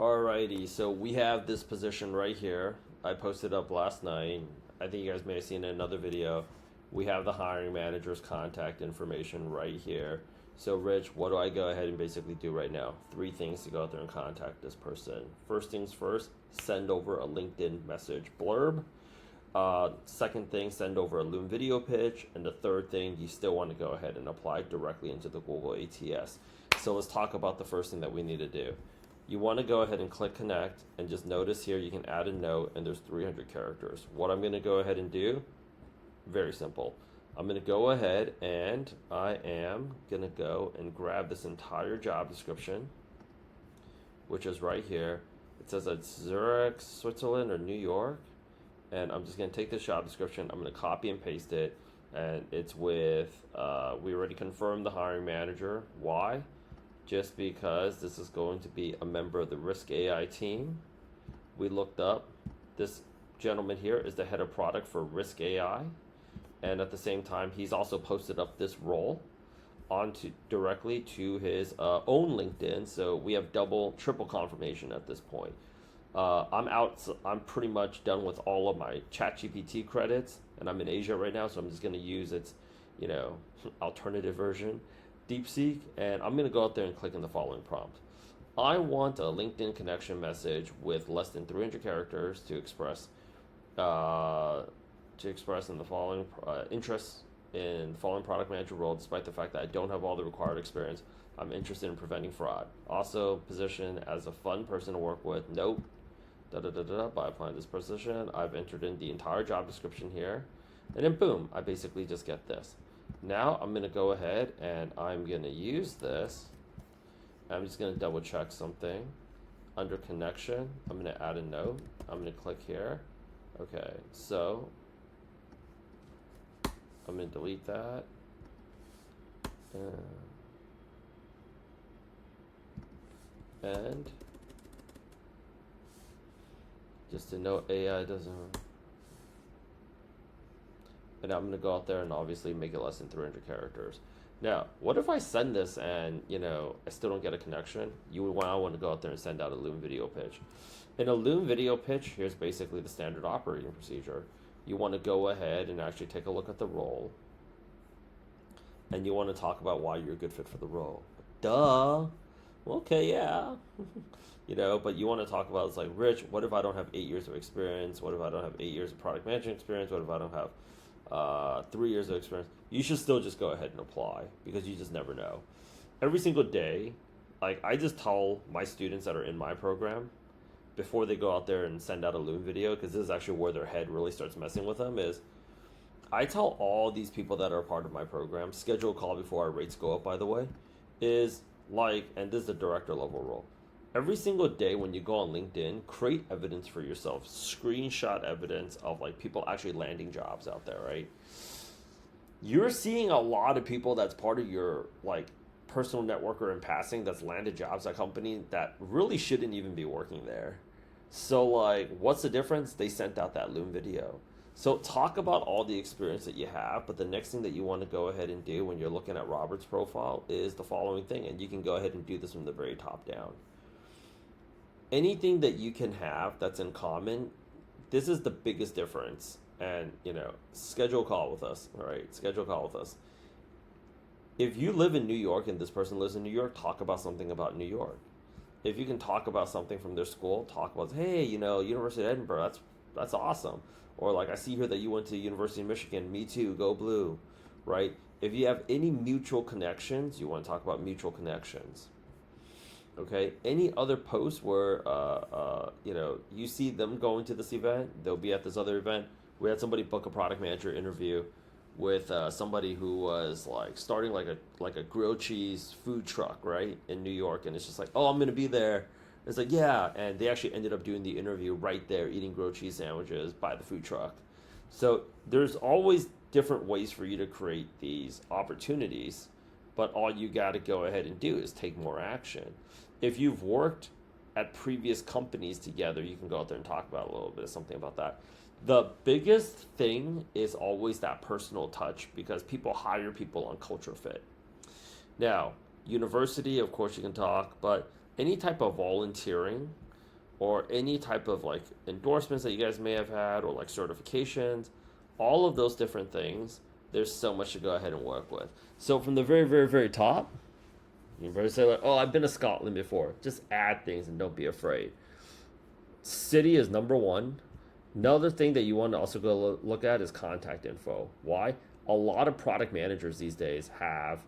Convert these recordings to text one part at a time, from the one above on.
Alrighty, so we have this position right here. I posted up last night. I think you guys may have seen it in another video. We have the hiring manager's contact information right here. So Rich, what do I go ahead and basically do right now? 3 things to go out there and contact this person. First things first, send over a LinkedIn message blurb. Second thing, send over a Loom video pitch. And the third thing, you still want to go ahead and apply directly into the Google ATS. So let's talk about the first thing that we need to do. You want to go ahead and click connect, and just notice here you can add a note, and there's 300 characters. What I'm going to go ahead and do, very simple. I'm going to go ahead and I am going to go and grab this entire job description, which is right here. It says it's Zurich, Switzerland, or New York. And I'm just going to take this job description. I'm going to copy and paste it. And it's with, we already confirmed the hiring manager. Why? Just because this is going to be a member of the Risk AI team. We looked up, this gentleman here is the head of product for Risk AI. And at the same time, he's also posted up this role onto directly to his own LinkedIn. So we have triple confirmation at this point. I'm pretty much done with all of my ChatGPT credits, and I'm in Asia right now, so I'm just going to use its, alternative version, DeepSeek, and I'm going to go out there and click in the following prompt. I want a LinkedIn connection message with less than 300 characters to express in the following interest in the following product manager role, despite the fact that I don't have all the required experience. I'm interested in preventing fraud. Also, position as a fun person to work with. Nope. By applying this position, I've entered in the entire job description here, and then boom, I basically just get this. Now I'm going to go ahead and I'm going to use this. I'm just going to double check something. Under connection, I'm going to add a note. I'm going to click here. Okay, so I'm going to delete that. And just to note, AI doesn't. And I'm going to go out there and obviously make it less than 300 characters. Now, what if I send this and, I still don't get a connection? You would want to go out there and send out a Loom video pitch. In a Loom video pitch, here's basically the standard operating procedure. You want to go ahead and actually take a look at the role. And you want to talk about why you're a good fit for the role. Duh. Okay, yeah. But you want to talk about, it's like, Rich, what if I don't have 8 years of experience? What if I don't have 8 years of product management experience? What if I don't have 3 years of experience? You should still just go ahead and apply, because you just never know. Every single day, I just tell my students that are in my program, before they go out there and send out a Loom video, because this is actually where their head really starts messing with them, is I tell all these people that are a part of my program, schedule a call before our rates go up, by the way, is and this is the director level role. Every single day when you go on LinkedIn, create evidence for yourself. Screenshot evidence of people actually landing jobs out there, right? You're seeing a lot of people that's part of your personal network or in passing that's landed jobs at company that really shouldn't even be working there. So what's the difference? They sent out that Loom video. So talk about all the experience that you have, but the next thing that you want to go ahead and do when you're looking at Robert's profile is the following thing, and you can go ahead and do this from the very top down. Anything that you can have that's in common, this is the biggest difference. And, schedule a call with us, all right? Schedule a call with us. If you live in New York and this person lives in New York, talk about something about New York. If you can talk about something from their school, talk about, hey, University of Edinburgh, that's awesome. Or I see here that you went to University of Michigan, me too, go blue, right? If you have any mutual connections, you want to talk about mutual connections. Okay, any other posts where you see them going to this event, they'll be at this other event. We had somebody book a product manager interview with somebody who was starting a grilled cheese food truck, right, in New York, and it's just oh, I'm gonna be there. It's yeah, and they actually ended up doing the interview right there, eating grilled cheese sandwiches by the food truck. So there's always different ways for you to create these opportunities, but all you got to go ahead and do is take more action. If you've worked at previous companies together, you can go out there and talk about a little bit of something about that. The biggest thing is always that personal touch, because people hire people on culture fit. Now, university, of course you can talk, but any type of volunteering, or any type of like endorsements that you guys may have had, or like certifications, all of those different things, there's so much to go ahead and work with. So from the very, very, very top, you can say like, oh, I've been to Scotland before. Just add things and don't be afraid. City is number one. Another thing that you want to also go look at is contact info. Why? A lot of product managers these days have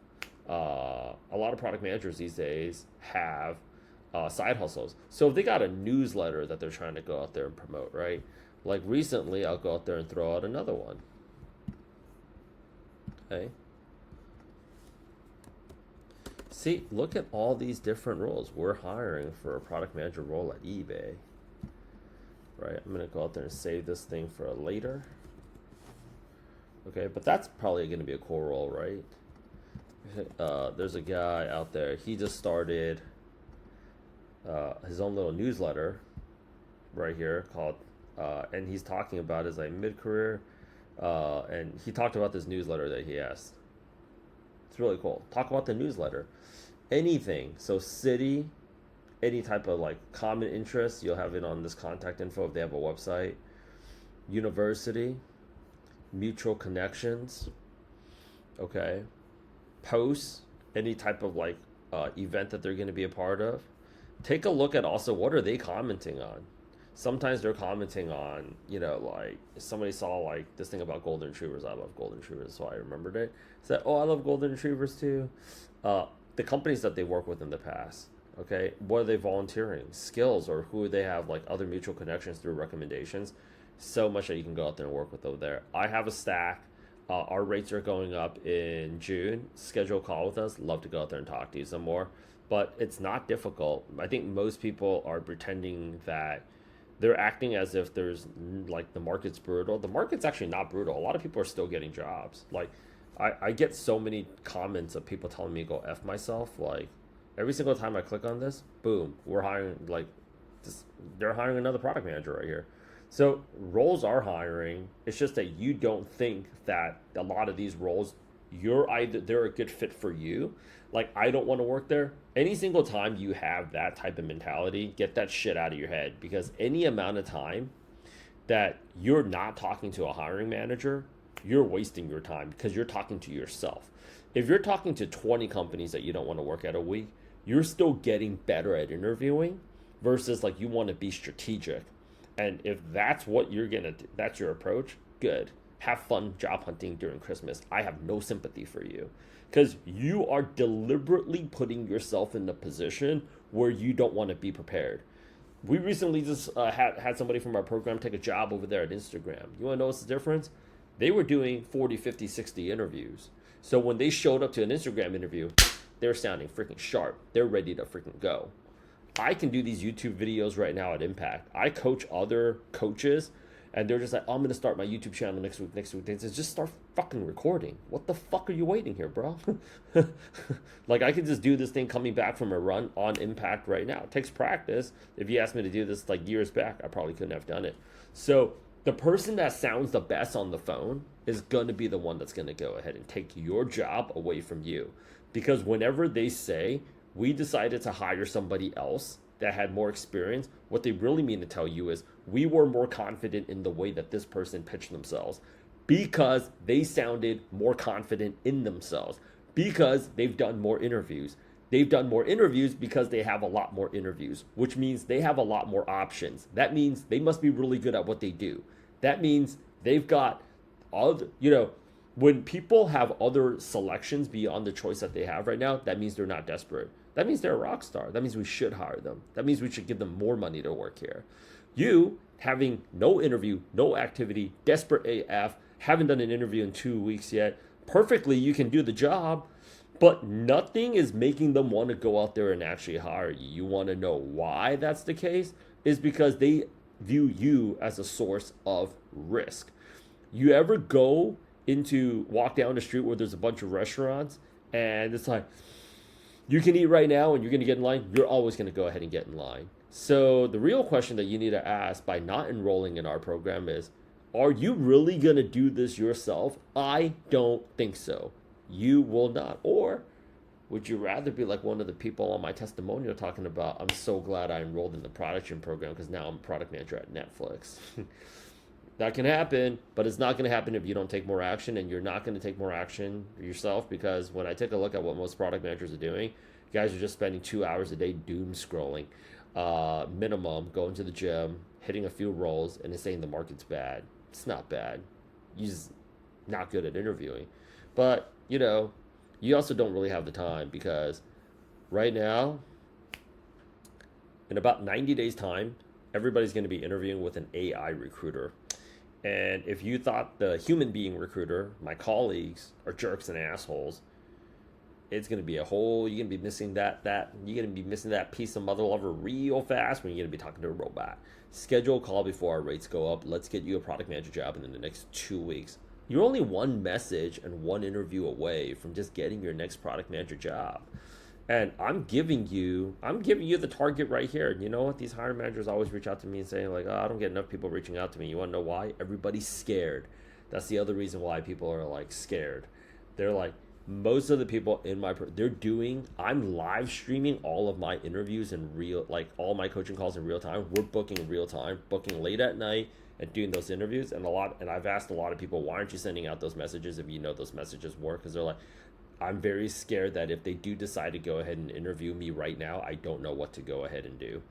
side hustles. So if they got a newsletter that they're trying to go out there and promote, right? Like recently, I'll go out there and throw out another one. Okay. See, look at all these different roles. We're hiring for a product manager role at eBay. Right, I'm gonna go out there and save this thing for later. Okay, but that's probably gonna be a cool role, right? There's a guy out there, he just started his own little newsletter right here called, and he's talking about his like mid-career, and he talked about this newsletter that he has. It's really cool. Talk about the newsletter. Anything, so city, any type of like common interest, you'll have it on this contact info if they have a website. University, mutual connections, okay, posts, any type of like event that they're going to be a part of. Take a look at also what are they commenting on. Sometimes they're commenting on, you know, like somebody saw like this thing about golden retrievers. I love golden retrievers, so I remembered it. Said, oh, I love golden retrievers too. The companies that they work with in the past. Okay, what are they volunteering? Skills, or who they have like other mutual connections through recommendations. So much that you can go out there and work with over there. I have a stack. Our rates are going up in June. Schedule a call with us. Love to go out there and talk to you some more. But it's not difficult. I think most people are pretending that they're acting as if there's like the market's brutal. The market's actually not brutal. A lot of people are still getting jobs. Like I get so many comments of people telling me to go F myself. Like every single time I click on this, boom, we're hiring like this, they're hiring another product manager right here. So roles are hiring. It's just that you don't think that a lot of these roles, they're a good fit for you. Like I don't want to work there. Any single time you have that type of mentality, get that shit out of your head, because any amount of time that you're not talking to a hiring manager, you're wasting your time because you're talking to yourself. If you're talking to 20 companies that you don't want to work at a week, you're still getting better at interviewing versus like you want to be strategic. And if that's what you're going to do, that's your approach, good. Have fun job hunting during Christmas. I have no sympathy for you because you are deliberately putting yourself in a position where you don't want to be prepared. We recently just had somebody from our program take a job over there at Instagram. You want to know what's the difference? They were doing 40, 50, 60 interviews. So when they showed up to an Instagram interview, they're sounding freaking sharp. They're ready to freaking go. I can do these YouTube videos right now at Impact. I coach other coaches, and they're just like, oh, I'm going to start my YouTube channel next week. They says, just start fucking recording. What the fuck are you waiting here, bro? Like, I could just do this thing coming back from a run on Impact right now. It takes practice. If you asked me to do this like years back, I probably couldn't have done it. So the person that sounds the best on the phone is going to be the one that's going to go ahead and take your job away from you. Because whenever they say, we decided to hire somebody else that had more experience, what they really mean to tell you is, we were more confident in the way that this person pitched themselves because they sounded more confident in themselves, because they've done more interviews. They've done more interviews because they have a lot more interviews, which means they have a lot more options. That means they must be really good at what they do. That means they've got other, when people have other selections beyond the choice that they have right now, that means they're not desperate. That means they're a rock star. That means we should hire them. That means we should give them more money to work here. You, having no interview, no activity, desperate AF, haven't done an interview in 2 weeks yet, perfectly you can do the job, but nothing is making them want to go out there and actually hire you. You want to know why that's the case? Is because they view you as a source of risk. You ever walk down the street where there's a bunch of restaurants and it's like, you can eat right now and you're going to get in line? You're always going to go ahead and get in line. So the real question that you need to ask by not enrolling in our program is, are you really going to do this yourself? I don't think so. You will not. Or Would you rather be like one of the people on my testimonial talking about, I'm so glad I enrolled in the production program because now I'm a product manager at Netflix? That can happen, but it's not going to happen if you don't take more action, and you're not going to take more action yourself, because when I take a look at what most product managers are doing, you guys are just spending 2 hours a day doom scrolling, minimum, going to the gym, hitting a few rolls, and it's saying the market's bad. It's not bad. You're just not good at interviewing. But, you also don't really have the time, because right now, in about 90 days' time, everybody's going to be interviewing with an AI recruiter. And if you thought the human being recruiter, my colleagues, are jerks and assholes, it's gonna be you're gonna be missing you're gonna be missing that piece of mother lover real fast when you're gonna be talking to a robot. Schedule a call before our rates go up. Let's get you a product manager job in the next 2 weeks. You're only one message and one interview away from just getting your next product manager job. And I'm giving you the target right here. And you know what? These hiring managers always reach out to me and saying like, oh, I don't get enough people reaching out to me. You want to know why? Everybody's scared. That's the other reason why people are like scared. They're like, most of the people I'm live streaming all of my interviews in all my coaching calls in real time. We're booking in real time, booking late at night and doing those interviews. And I've asked a lot of people, why aren't you sending out those messages if you know those messages work? Because they're like, I'm very scared that if they do decide to go ahead and interview me right now, I don't know what to go ahead and do.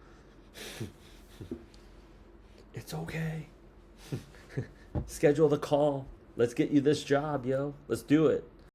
It's okay. Schedule the call. Let's get you this job, yo. Let's do it.